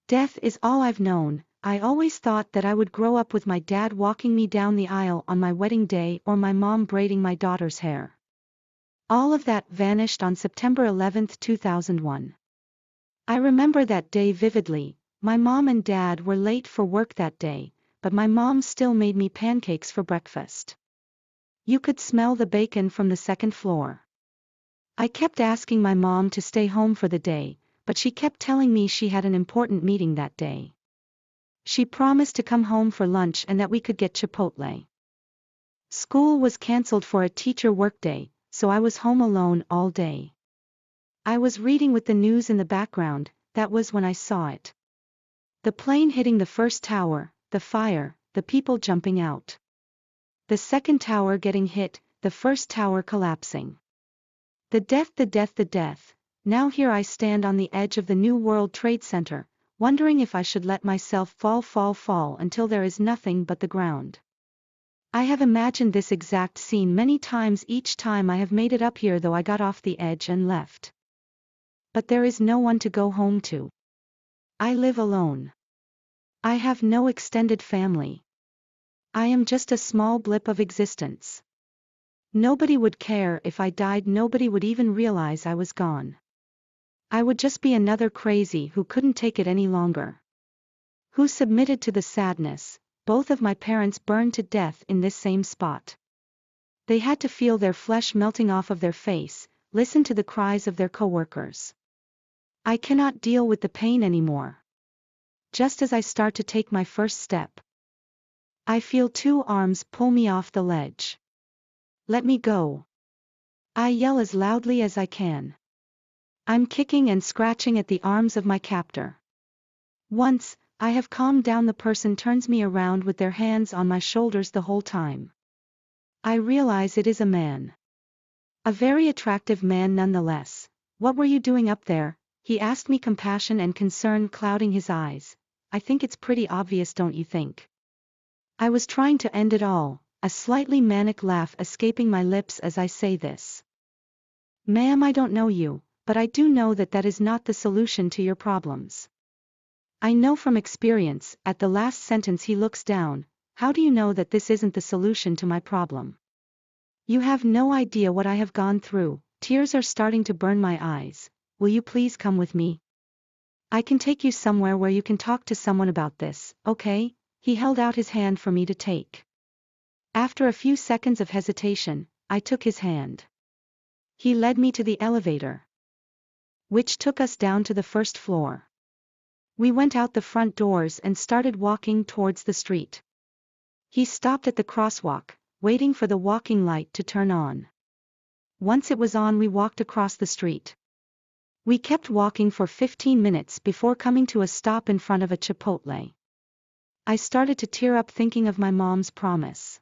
Death is all I've known. I always thought that I would grow up with my dad walking me down the aisle on my wedding day or my mom braiding my daughter's hair. All of that vanished on September 11, 2001. I remember that day vividly. My mom and dad were late for work that day, but my mom still made me pancakes for breakfast. You could smell the bacon from the second floor. I kept asking my mom to stay home for the day, but she kept telling me she had an important meeting that day. She promised to come home for lunch and that we could get Chipotle. School was canceled for a teacher workday, so I was home alone all day. I was reading with the news in the background. That was when I saw it. The plane hitting the first tower, the fire, the people jumping out. The second tower getting hit, the first tower collapsing. The death, the death, the death. Now here I stand on the edge of the New World Trade Center, wondering if I should let myself fall until there is nothing but the ground. I have imagined this exact scene many times. Each time I have made it up here, though I got off the edge and left. But there is no one to go home to. I live alone. I have no extended family. I am just a small blip of existence. Nobody would care if I died. Nobody would even realize I was gone. I would just be another crazy who couldn't take it any longer. Who submitted to the sadness. Both of my parents burned to death in this same spot. They had to feel their flesh melting off of their face, listen to the cries of their coworkers. I cannot deal with the pain anymore. Just as I start to take my first step, I feel two arms pull me off the ledge. Let me go. I yell as loudly as I can. I'm kicking and scratching at the arms of my captor. Once I have calmed down, the person turns me around with their hands on my shoulders the whole time. I realize it is a man. A very attractive man nonetheless. What were you doing up there? He asked me, compassion and concern clouding his eyes. I think it's pretty obvious, don't you think? I was trying to end it all, a slightly manic laugh escaping my lips as I say this. Ma'am, I don't know you, but I do know that that is not the solution to your problems. I know from experience. At the last sentence he looks down. How do you know that this isn't the solution to my problem? You have no idea what I have gone through. Tears are starting to burn my eyes. Will you please come with me? I can take you somewhere where you can talk to someone about this, okay? He held out his hand for me to take. After a few seconds of hesitation, I took his hand. He led me to the elevator, which took us down to the first floor. We went out the front doors and started walking towards the street. He stopped at the crosswalk, waiting for the walking light to turn on. Once it was on, we walked across the street. We kept walking for 15 minutes before coming to a stop in front of a Chipotle. I started to tear up thinking of my mom's promise.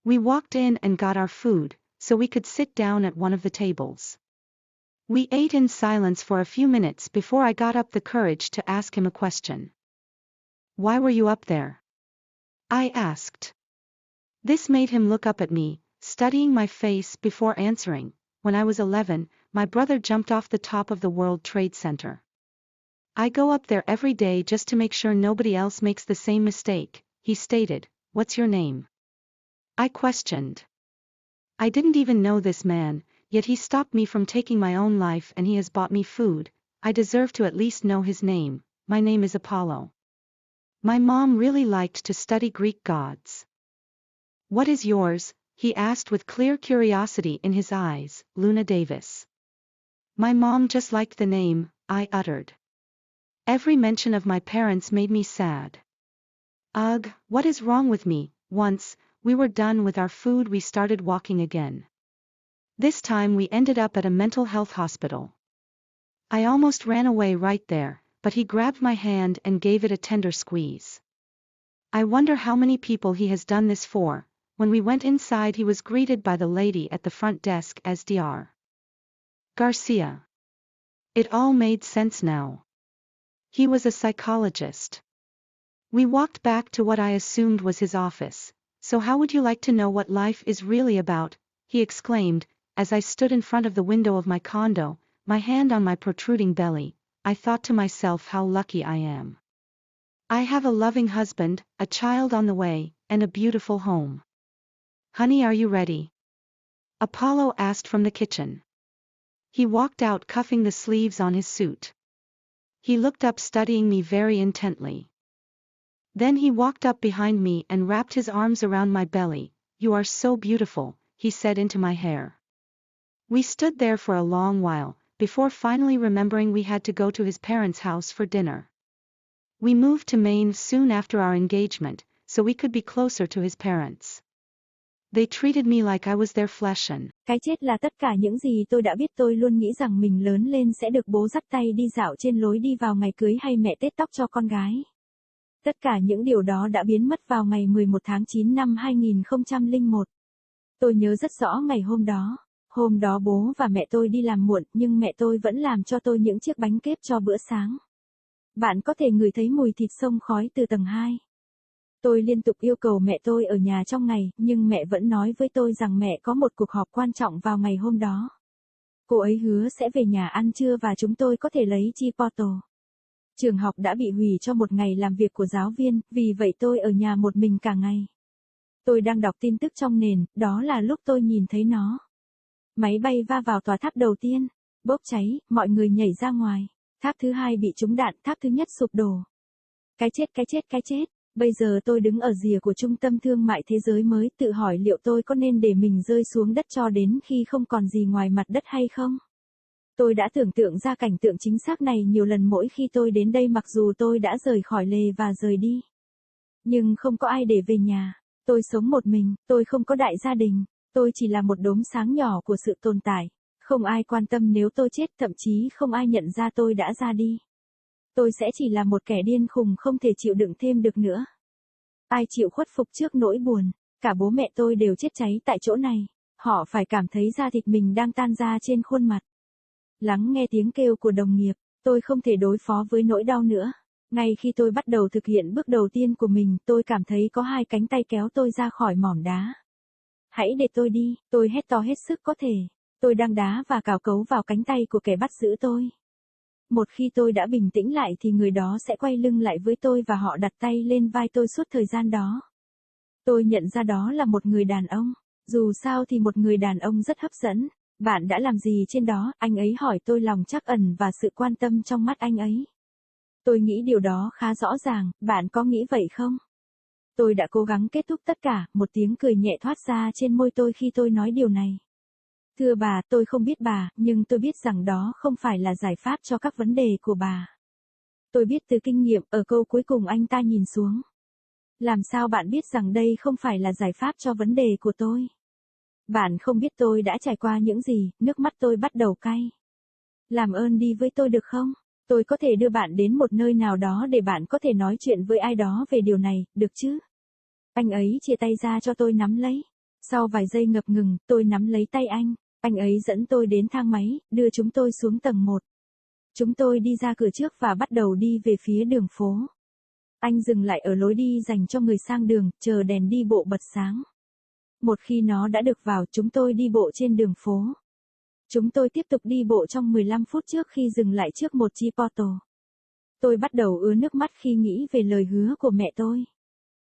We walked in and got our food, so we could sit down at one of the tables. We ate in silence for a few minutes before I got up the courage to ask him a question. Why were you up there? I asked. This made him look up at me, studying my face before answering. When I was 11, my brother jumped off the top of the World Trade Center. I go up there every day just to make sure nobody else makes the same mistake, he stated. What's your name? I questioned. I didn't even know this man, yet he stopped me from taking my own life and he has bought me food. I deserve to at least know his name. My name is Apollo. My mom really liked to study Greek gods. What is yours? He asked with clear curiosity in his eyes. Luna Davis. My mom just liked the name, I uttered. Every mention of my parents made me sad. Ugh, what is wrong with me? Once we were done with our food, we started walking again. This time we ended up at a mental health hospital. I almost ran away right there, but he grabbed my hand and gave it a tender squeeze. I wonder how many people he has done this for. When we went inside, he was greeted by the lady at the front desk as Dr. Garcia. It all made sense now. He was a psychologist. We walked back to what I assumed was his office. So how would you like to know what life is really about? He exclaimed, as I stood in front of the window of my condo, my hand on my protruding belly. I thought to myself how lucky I am. I have a loving husband, a child on the way, and a beautiful home. Honey, are you ready? Apollo asked from the kitchen. He walked out cuffing the sleeves on his suit. He looked up studying me very intently. Then he walked up behind me and wrapped his arms around my belly. You are so beautiful, he said into my hair. We stood there for a long while, before finally remembering we had to go to his parents' house for dinner. We moved to Maine soon after our engagement, so we could be closer to his parents. They treated me like I was their flesh and... Cái chết là tất cả những gì tôi đã biết. Tôi luôn nghĩ rằng mình lớn lên sẽ được bố dắt tay đi dạo trên lối đi vào ngày cưới hay mẹ tết tóc cho con gái. Tất cả những điều đó đã biến mất vào ngày 11 tháng 9 năm 2001. Tôi nhớ rất rõ ngày hôm đó. Hôm đó bố và mẹ tôi đi làm muộn, nhưng mẹ tôi vẫn làm cho tôi những chiếc bánh kếp cho bữa sáng. Bạn có thể ngửi thấy mùi thịt xông khói từ tầng 2. Tôi liên tục yêu cầu mẹ tôi ở nhà trong ngày, nhưng mẹ vẫn nói với tôi rằng mẹ có một cuộc họp quan trọng vào ngày hôm đó. Cô ấy hứa sẽ về nhà ăn trưa và chúng tôi có thể lấy chipotle. Trường học đã bị hủy cho một ngày làm việc của giáo viên, vì vậy tôi ở nhà một mình cả ngày. Tôi đang đọc tin tức trong nền, đó là lúc tôi nhìn thấy nó. Máy bay va vào tòa tháp đầu tiên, bốc cháy, mọi người nhảy ra ngoài. Tháp thứ hai bị trúng đạn, tháp thứ nhất sụp đổ. Cái chết, cái chết, cái chết. Bây giờ tôi đứng ở rìa của trung tâm thương mại thế giới mới, tự hỏi liệu tôi có nên để mình rơi xuống đất cho đến khi không còn gì ngoài mặt đất hay không? Tôi đã tưởng tượng ra cảnh tượng chính xác này nhiều lần mỗi khi tôi đến đây, mặc dù tôi đã rời khỏi lề và rời đi. Nhưng không có ai để về nhà. Tôi sống một mình, tôi không có đại gia đình. Tôi chỉ là một đốm sáng nhỏ của sự tồn tại. Không ai quan tâm nếu tôi chết, thậm chí không ai nhận ra tôi đã ra đi. Tôi sẽ chỉ là một kẻ điên khùng không thể chịu đựng thêm được nữa. Ai chịu khuất phục trước nỗi buồn? Cả bố mẹ tôi đều chết cháy tại chỗ này. Họ phải cảm thấy da thịt mình đang tan ra trên khuôn mặt. Lắng nghe tiếng kêu của đồng nghiệp, tôi không thể đối phó với nỗi đau nữa. Ngay khi tôi bắt đầu thực hiện bước đầu tiên của mình, tôi cảm thấy có hai cánh tay kéo tôi ra khỏi mỏm đá. Hãy để tôi đi, tôi hét to hết sức có thể. Tôi đang đá và cào cấu vào cánh tay của kẻ bắt giữ tôi. Một khi tôi đã bình tĩnh lại thì người đó sẽ quay lưng lại với tôi và họ đặt tay lên vai tôi suốt thời gian đó. Tôi nhận ra đó là một người đàn ông. Dù sao thì một người đàn ông rất hấp dẫn. Bạn đã làm gì trên đó? Anh ấy hỏi tôi, lòng trắc ẩn và sự quan tâm trong mắt anh ấy. Tôi nghĩ điều đó khá rõ ràng, bạn có nghĩ vậy không? Tôi đã cố gắng kết thúc tất cả, một tiếng cười nhẹ thoát ra trên môi tôi khi tôi nói điều này. Thưa bà, tôi không biết bà, nhưng tôi biết rằng đó không phải là giải pháp cho các vấn đề của bà. Tôi biết từ kinh nghiệm, ở câu cuối cùng anh ta nhìn xuống. Làm sao bạn biết rằng đây không phải là giải pháp cho vấn đề của tôi? Bạn không biết tôi đã trải qua những gì, nước mắt tôi bắt đầu cay. Làm ơn đi với tôi được không? Tôi có thể đưa bạn đến một nơi nào đó để bạn có thể nói chuyện với ai đó về điều này, được chứ? Anh ấy chia tay ra cho tôi nắm lấy. Sau vài giây ngập ngừng, tôi nắm lấy tay anh. Anh ấy dẫn tôi đến thang máy, đưa chúng tôi xuống tầng 1. Chúng tôi đi ra cửa trước và bắt đầu đi về phía đường phố. Anh dừng lại ở lối đi dành cho người sang đường, chờ đèn đi bộ bật sáng. Một khi nó đã được vào, chúng tôi đi bộ trên đường phố. Chúng tôi tiếp tục đi bộ trong 15 phút trước khi dừng lại trước một chipotle. Tôi bắt đầu ứa nước mắt khi nghĩ về lời hứa của mẹ tôi.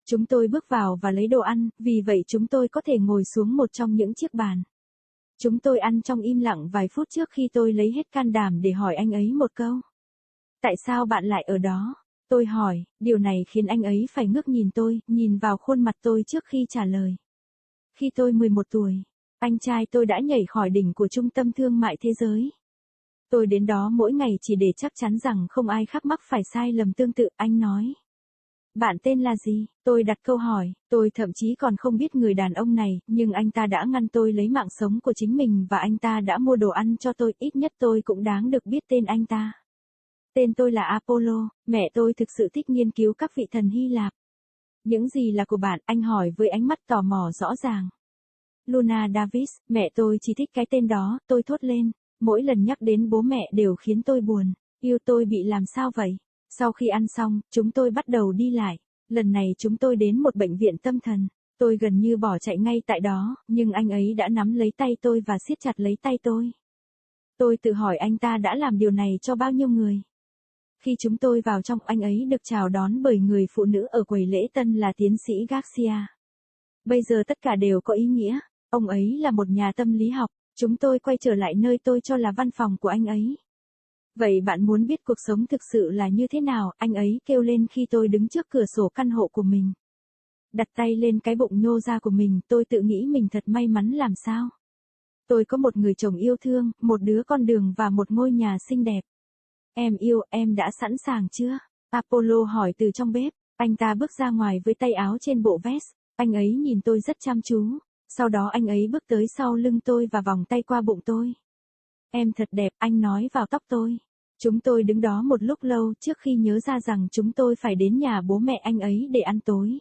Chúng tôi bước vào và lấy đồ ăn, vì vậy chúng tôi có thể ngồi xuống một trong những chiếc bàn. Chúng tôi ăn trong im lặng vài phút trước khi tôi lấy hết can đảm để hỏi anh ấy một câu. Tại sao bạn lại ở đó? Tôi hỏi, điều này khiến anh ấy phải ngước nhìn tôi, nhìn vào khuôn mặt tôi trước khi trả lời. Khi tôi 11 tuổi, anh trai tôi đã nhảy khỏi đỉnh của trung tâm thương mại thế giới. Tôi đến đó mỗi ngày chỉ để chắc chắn rằng không ai khác mắc phải sai lầm tương tự, anh nói. Bạn tên là gì? Tôi đặt câu hỏi, tôi thậm chí còn không biết người đàn ông này, nhưng anh ta đã ngăn tôi lấy mạng sống của chính mình và anh ta đã mua đồ ăn cho tôi, ít nhất tôi cũng đáng được biết tên anh ta. Tên tôi là Apollo, mẹ tôi thực sự thích nghiên cứu các vị thần Hy Lạp. Những gì là của bạn? Anh hỏi với ánh mắt tò mò rõ ràng. Luna Davis, mẹ tôi chỉ thích cái tên đó, tôi thốt lên. Mỗi lần nhắc đến bố mẹ đều khiến tôi buồn. Yêu tôi bị làm sao vậy? Sau khi ăn xong, chúng tôi bắt đầu đi lại. Lần này chúng tôi đến một bệnh viện tâm thần. Tôi gần như bỏ chạy ngay tại đó, nhưng anh ấy đã nắm lấy tay tôi và siết chặt lấy tay tôi. Tôi tự hỏi anh ta đã làm điều này cho bao nhiêu người. Khi chúng tôi vào trong, anh ấy được chào đón bởi người phụ nữ ở quầy lễ tân là tiến sĩ Garcia. Bây giờ tất cả đều có ý nghĩa, ông ấy là một nhà tâm lý học. Chúng tôi quay trở lại nơi tôi cho là văn phòng của anh ấy. Vậy bạn muốn biết cuộc sống thực sự là như thế nào? Anh ấy kêu lên khi tôi đứng trước cửa sổ căn hộ của mình. Đặt tay lên cái bụng nhô ra của mình, tôi tự nghĩ mình thật may mắn làm sao. Tôi có một người chồng yêu thương, một đứa con đường và một ngôi nhà xinh đẹp. Em yêu, em đã sẵn sàng chưa? Apollo hỏi từ trong bếp. Anh ta bước ra ngoài với tay áo trên bộ vest. Anh ấy nhìn tôi rất chăm chú. Sau đó anh ấy bước tới sau lưng tôi và vòng tay qua bụng tôi. Em thật đẹp, anh nói vào tóc tôi. Chúng tôi đứng đó một lúc lâu trước khi nhớ ra rằng chúng tôi phải đến nhà bố mẹ anh ấy để ăn tối.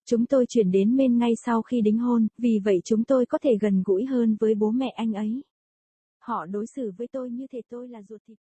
Chúng tôi chuyển đến Maine ngay sau khi đính hôn, vì vậy chúng tôi có thể gần gũi hơn với bố mẹ anh ấy. Họ đối xử với tôi như thể tôi là ruột thịt.